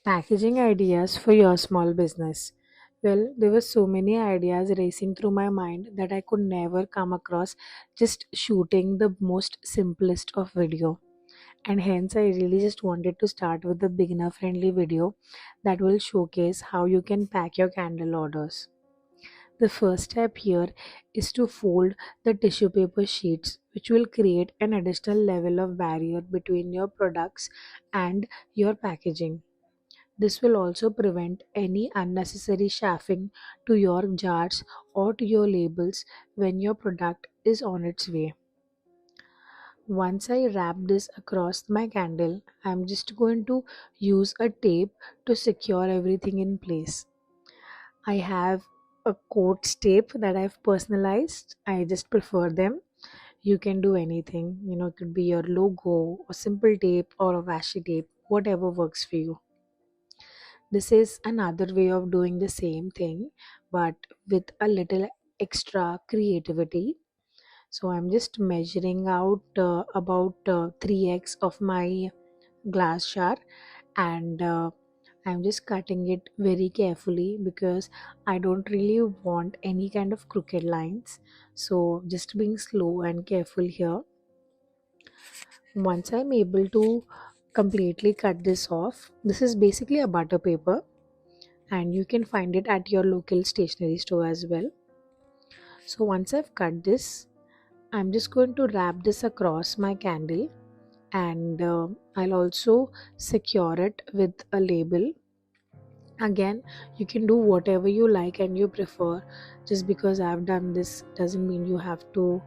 Packaging ideas for your small business. Well, there were so many ideas racing through my mind that I could never come across just shooting the most simplest of video. And hence, I really just wanted to start with a beginner friendly video that will showcase how you can pack your candle orders. The first step here is to fold the tissue paper sheets, which will create an additional level of barrier between your products and your packaging. This will also prevent any unnecessary chafing to your jars or to your labels when your product is on its way. Once I wrap this across my candle, I'm just going to use a tape to secure everything in place. I have a quotes tape that I've personalized. I just prefer them. You can do anything, it could be your logo, or simple tape, or a washi tape, whatever works for you. This is another way of doing the same thing, but with a little extra creativity. So I'm just measuring out about 3x of my glass jar, and I'm just cutting it very carefully because I don't really want any kind of crooked lines. So just being slow and careful here. Once I'm able to completely cut this off, this is basically a butter paper and you can find it at your local stationery store as well. So once I've cut this, I'm just going to wrap this across my candle, and I'll also secure it with a label. Again, you can do whatever you like and you prefer. Just because I've done this doesn't mean you have to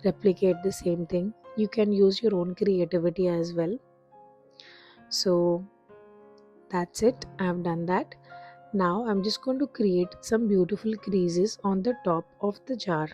replicate the same thing. You can use your own creativity as well. So that's it, I've done that. Now I'm just going to create some beautiful creases on the top of the jar.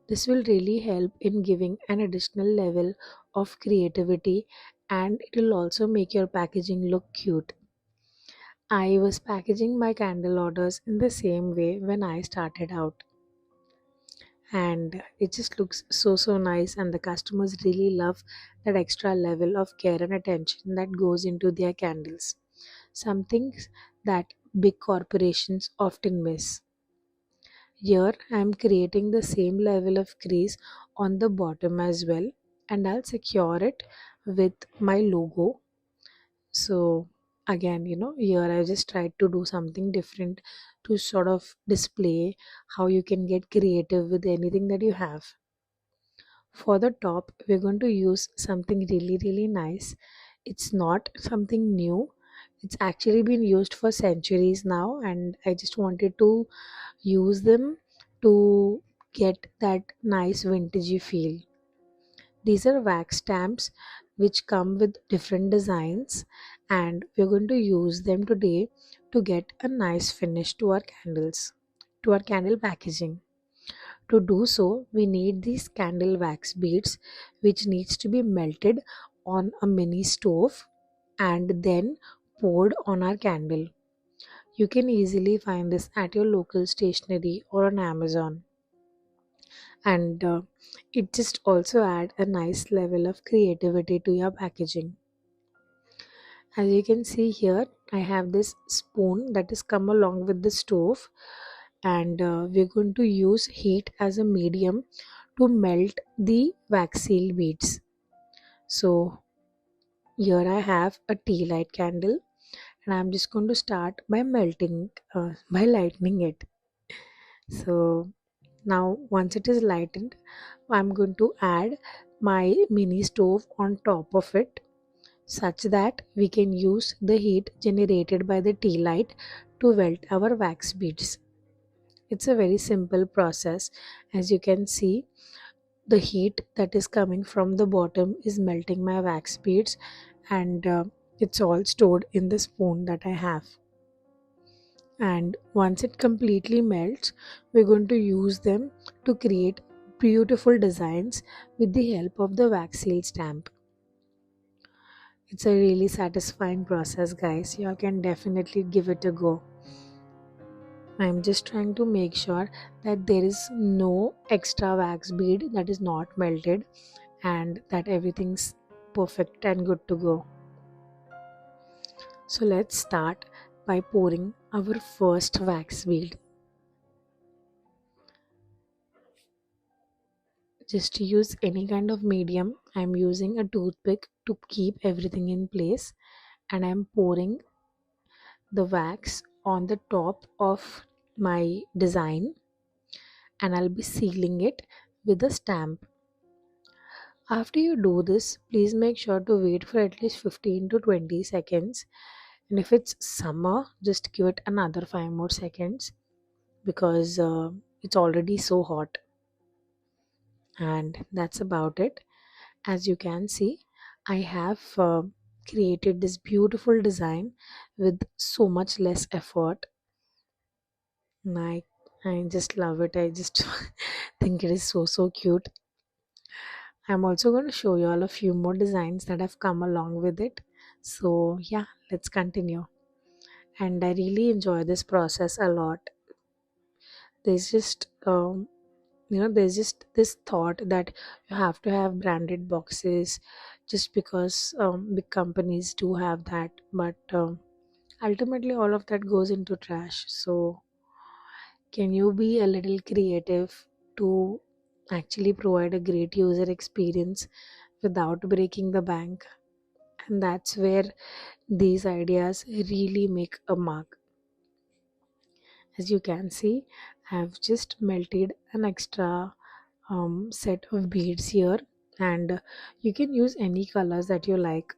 This will really help in giving an additional level of creativity, and it will also make your packaging look cute. I was packaging my candle orders in the same way when I started out, and it just looks so nice, and the customers really love that extra level of care and attention that goes into their candles. Some things that big corporations often miss. Here I am creating the same level of crease on the bottom as well, and I'll secure it with my logo. So again, here I just tried to do something different to sort of display how you can get creative with anything that you have. For the top, we're going to use something really nice. It's not something new. It's actually been used for centuries now, and I just wanted to use them to get that nice vintagey feel. These are wax stamps which come with different designs, and we're going to use them today to get a nice finish to our candles, to our candle packaging. To do so, we need these candle wax beads which needs to be melted on a mini stove and then poured on our candle. You can easily find this at your local stationery or on Amazon. And it just also add a nice level of creativity to your packaging. As you can see here, I have this spoon that is come along with the stove, and we're going to use heat as a medium to melt the wax seal beads. So here I have a tea light candle, and I'm just going to start by by lightening it. So now once it is lightened, I'm going to add my mini stove on top of it such that we can use the heat generated by the tea light to weld our wax beads. It's a very simple process. As you can see, the heat that is coming from the bottom is melting my wax beads, and it's all stored in the spoon that I have. And once it completely melts, we're going to use them to create beautiful designs with the help of the wax seal stamp. It's a really satisfying process, guys. You can definitely give it a go. I'm just trying to make sure that there is no extra wax bead that is not melted and that everything's perfect and good to go. So let's start by pouring our first wax bead. Just use any kind of medium. I'm using a toothpick to keep everything in place, and I'm pouring the wax on the top of my design, and I'll be sealing it with a stamp. After you do this, please make sure to wait for at least 15 to 20 seconds. And if it's summer, just give it another 5 more seconds because it's already so hot. And that's about it. As you can see, I have created this beautiful design with so much less effort. And I just love it. I just think it is so cute. I'm also going to show you all a few more designs that have come along with it. So yeah, let's continue. And I really enjoy this process a lot. There's just there's just this thought that you have to have branded boxes just because big companies do have that, but ultimately all of that goes into trash. So can you be a little creative to actually provide a great user experience without breaking the bank? And that's where these ideas really make a mark. As you can see, I've just melted an extra set of beads here, and you can use any colors that you like.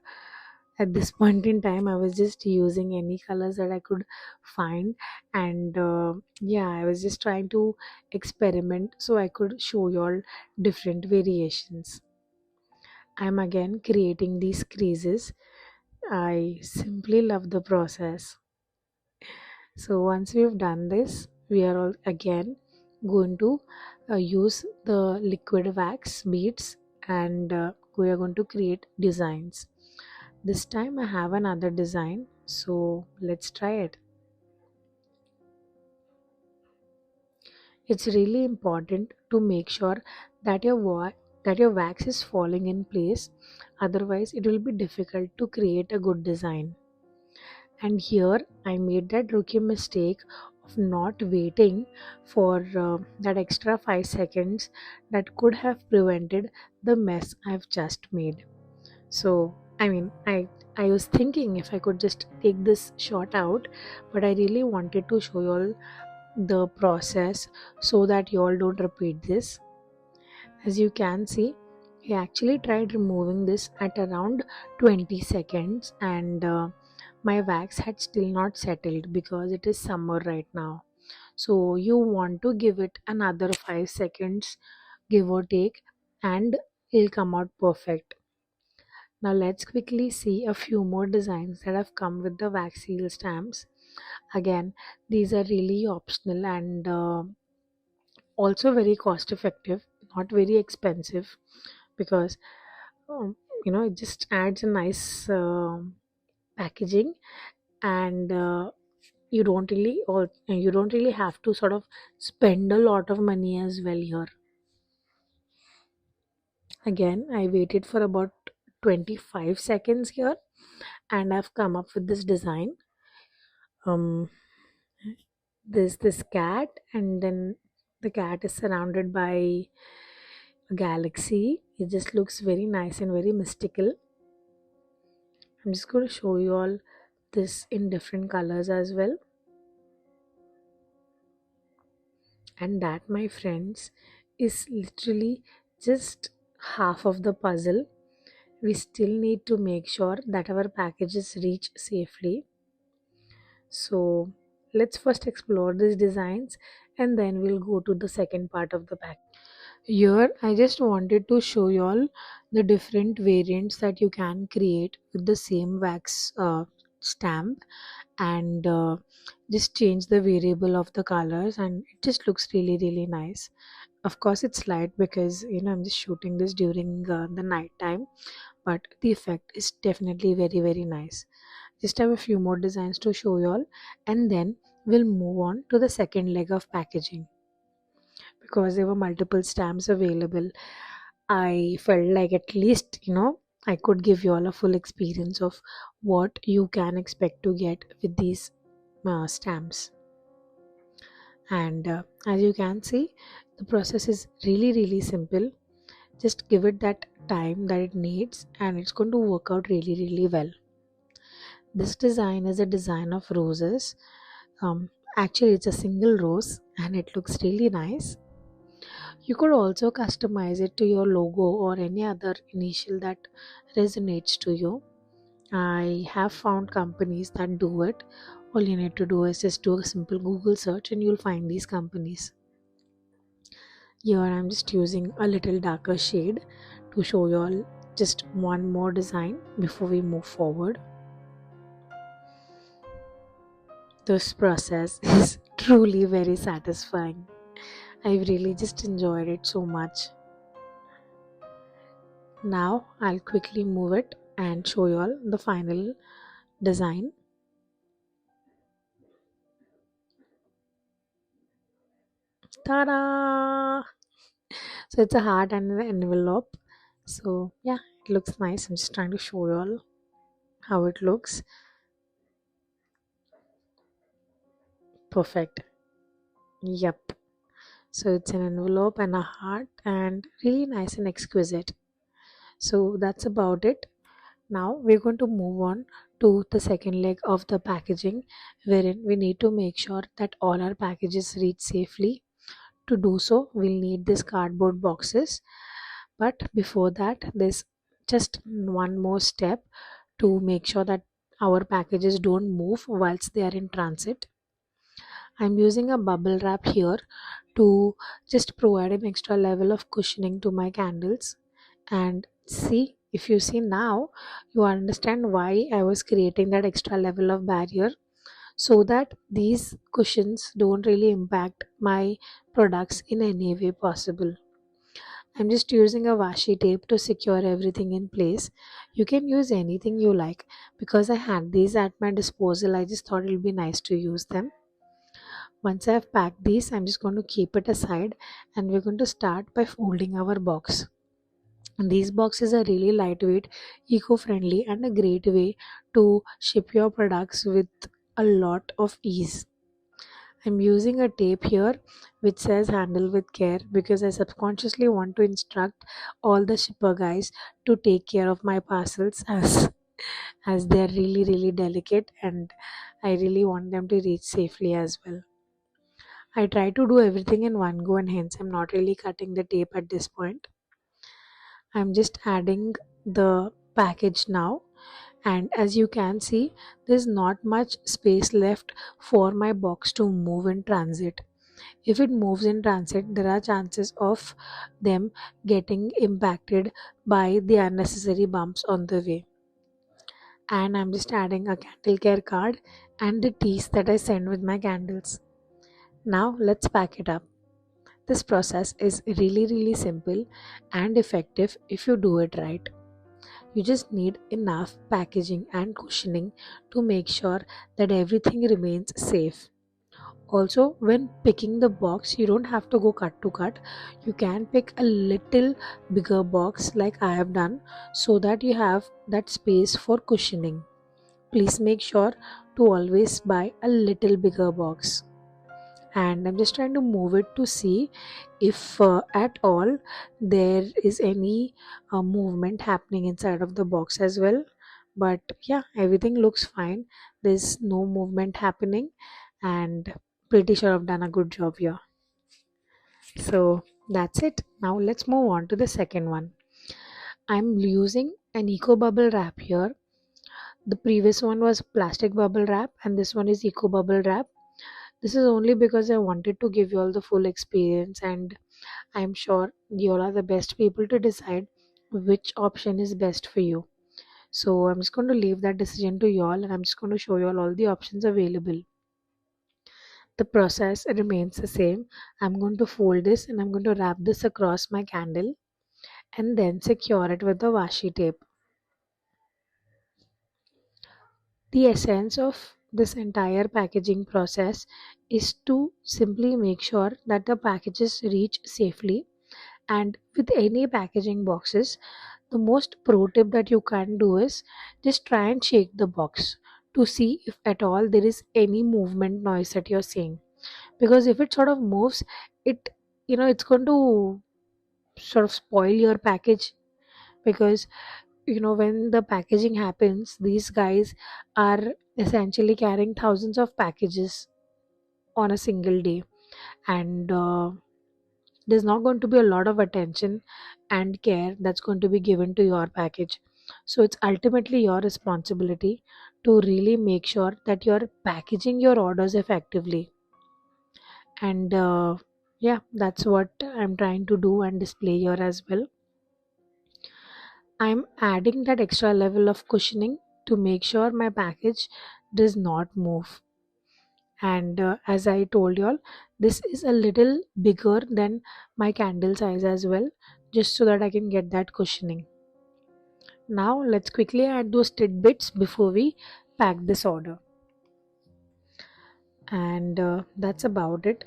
At this point in time, I was just using any colors that I could find, and yeah, I was just trying to experiment so I could show you all different variations. I'm again creating these creases. I simply love the process. So once we've done this, we are all again going to use the liquid wax beads, and we are going to create designs. This time I have another design, so let's try it. It's really important to make sure that your wax is falling in place, otherwise it will be difficult to create a good design. And here I made that rookie mistake of not waiting for that extra 5 seconds that could have prevented the mess I've just made. So I was thinking if I could just take this shot out, but I really wanted to show you all the process so that you all don't repeat this. As you can see, he actually tried removing this at around 20 seconds, and my wax had still not settled because it is summer right now. So you want to give it another 5 seconds, give or take, and it'll come out perfect. Now let's quickly see a few more designs that have come with the wax seal stamps. Again, these are really optional and also very cost effective, not very expensive, because um, it just adds a nice packaging, and you don't really have to sort of spend a lot of money as well here. Again, I waited for about 25 seconds here, and I've come up with this design. um there's this cat, and then the cat is surrounded by a galaxy. It just looks very nice and very mystical. I'm just going to show you all this in different colors as well. And that, my friends, is literally just half of the puzzle. We still need to make sure that our packages reach safely. So let's first explore these designs, and then we'll go to the second part of the pack. Here, I just wanted to show you all the different variants that you can create with the same wax stamp, and just change the variable of the colors, and it just looks really nice. Of course, it's light because I'm just shooting this during the night time, but the effect is definitely very nice. Just have a few more designs to show you all, and then we'll move on to the second leg of packaging. Because there were multiple stamps available, I felt like at least I could give you all a full experience of what you can expect to get with these stamps. And as you can see, the process is really simple. Just give it that time that it needs, and it's going to work out really well. This design is a design of roses. Actually, it's a single rose and it looks really nice. You could also customize it to your logo or any other initial that resonates to you. I have found companies that do it. All you need to do is just do a simple Google search and you'll find these companies. Here I'm just using a little darker shade to show you all just one more design before we move forward. This process is truly very satisfying. I really just enjoyed it so much. Now I'll quickly move it and show you all the final design. Ta-da! So it's a heart and an envelope. So yeah, it looks nice. I'm just trying to show you all how it looks. Perfect. Yep. So it's an envelope and a heart and really nice and exquisite. So that's about it. Now we're going to move on to the second leg of the packaging, wherein we need to make sure that all our packages reach safely. To do so, we'll need these cardboard boxes. But before that, there's just one more step to make sure that our packages don't move whilst they are in transit. I'm using a bubble wrap here to just provide an extra level of cushioning to my candles. And see, if you see now, you understand why I was creating that extra level of barrier, so that these cushions don't really impact my products in any way possible. I'm just using a washi tape to secure everything in place. You can use anything you like. Because I had these at my disposal, I just thought it would be nice to use them. Once I've packed these, I'm just going to keep it aside and we're going to start by folding our box. And these boxes are really lightweight, eco-friendly, and a great way to ship your products with a lot of ease. I'm using a tape here which says handle with care because I subconsciously want to instruct all the shipper guys to take care of my parcels as they're really delicate, and I really want them to reach safely as well. I try to do everything in one go, and hence I'm not really cutting the tape at this point. I'm just adding the package now, and as you can see, there's not much space left for my box to move in transit. If it moves in transit, there are chances of them getting impacted by the unnecessary bumps on the way. And I'm just adding a candle care card and the teas that I send with my candles. Now let's pack it up. This process is really simple and effective if you do it right. You just need enough packaging and cushioning to make sure that everything remains safe. Also, when picking the box, you don't have to go cut to cut. You can pick a little bigger box like I have done, so that you have that space for cushioning. Please make sure to always buy a little bigger box. And I'm just trying to move it to see if at all there is any movement happening inside of the box as well. But yeah, everything looks fine. There's no movement happening, and pretty sure I've done a good job here. So that's it. Now let's move on to the second one. I'm using an eco bubble wrap here. The previous one was plastic bubble wrap and this one is eco bubble wrap. This is only because I wanted to give you all the full experience, and I'm sure you all are the best people to decide which option is best for you. So I'm just going to leave that decision to you all, and I'm just going to show you all the options available. The process remains the same. I'm going to fold this and I'm going to wrap this across my candle and then secure it with the washi tape. The essence of this entire packaging process is to simply make sure that the packages reach safely. And with any packaging boxes, The most pro tip that you can do is just try and shake the box to see if at all there is any movement noise that you're seeing. Because if it sort of moves, it it's going to sort of spoil your package. Because when the packaging happens, these guys are essentially carrying thousands of packages on a single day, and there's not going to be a lot of attention and care that's going to be given to your package. So it's ultimately your responsibility to really make sure that you're packaging your orders effectively. And yeah, that's what I'm trying to do and display here as well. I'm adding that extra level of cushioning to make sure my package does not move. And as I told you all, this is a little bigger than my candle size as well, just so that I can get that cushioning. Now let's quickly add those tidbits before we pack this order. And that's about it.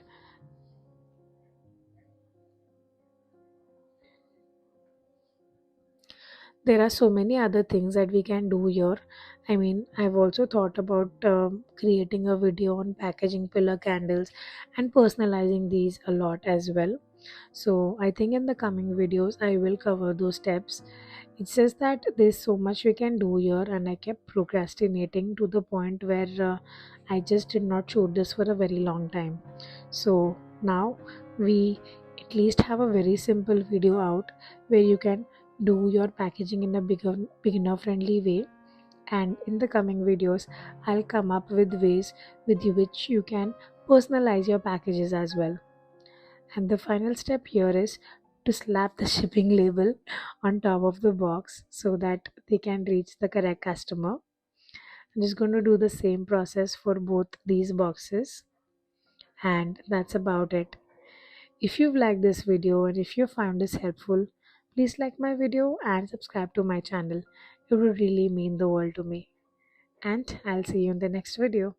There are so many other things that we can do here. I mean, I've also thought about creating a video on packaging pillar candles and personalizing these a lot as well. So I think in the coming videos I will cover those steps. It's just that there's so much we can do here, and I kept procrastinating to the point where I just did not shoot this for a very long time. So now we at least have a very simple video out where you can do your packaging in a beginner friendly way. And in the coming videos I'll come up with ways with which you can personalize your packages as well. And the final step here is to slap the shipping label on top of the box so that they can reach the correct customer. I'm just going to do the same process for both these boxes, and that's about it. If you've liked this video and if you found this helpful, please like my video and subscribe to my channel. It would really mean the world to me. And I'll see you in the next video.